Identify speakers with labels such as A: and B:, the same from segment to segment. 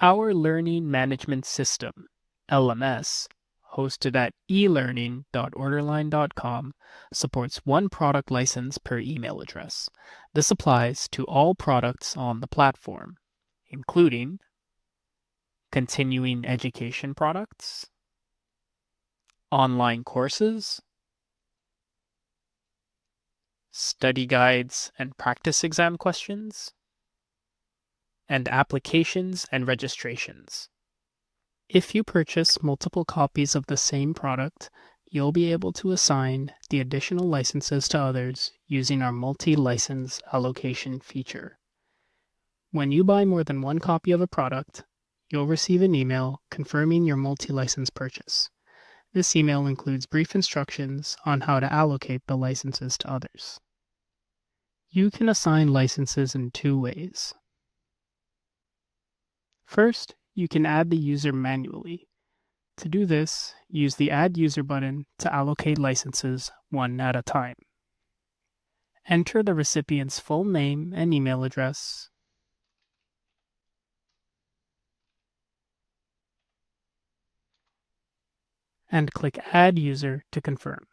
A: Our learning management system, LMS, hosted at elearning.orderline.com, supports one product license per email address. This applies to all products on the platform, including continuing education products, online courses, study guides and practice exam questions, and applications and registrations. If you purchase multiple copies of the same product, you'll be able to assign the additional licenses to others using our multi-license allocation feature. When you buy more than one copy of a product, you'll receive an email confirming your multi-license purchase. This email includes brief instructions on how to allocate the licenses to others. You can assign licenses in two ways. First, you can add the user manually. To do this, use the Add User button to allocate licenses one at a time. Enter the recipient's full name and email address, and click Add User to confirm.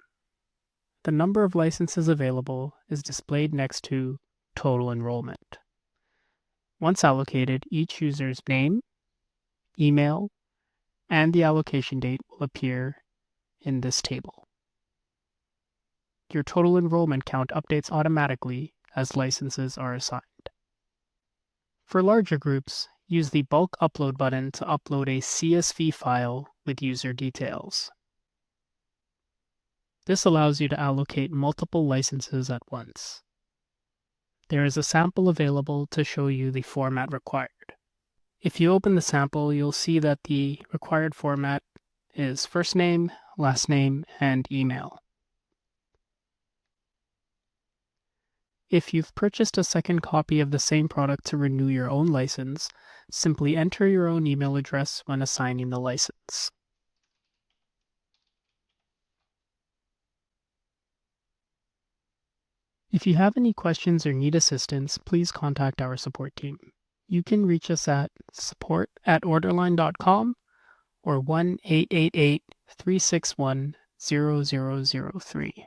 A: The number of licenses available is displayed next to Total Enrollment. Once allocated, each user's name, email, and the allocation date will appear in this table. Your total enrollment count updates automatically as licenses are assigned. For larger groups, use the Bulk Upload button to upload a CSV file with user details. This allows you to allocate multiple licenses at once. There is a sample available to show you the format required. If you open the sample, you'll see that the required format is first name, last name, and email. If you've purchased a second copy of the same product to renew your own license, simply enter your own email address when assigning the license. If you have any questions or need assistance, please contact our support team. You can reach us at support@orderline.com or 1-888-361-0003.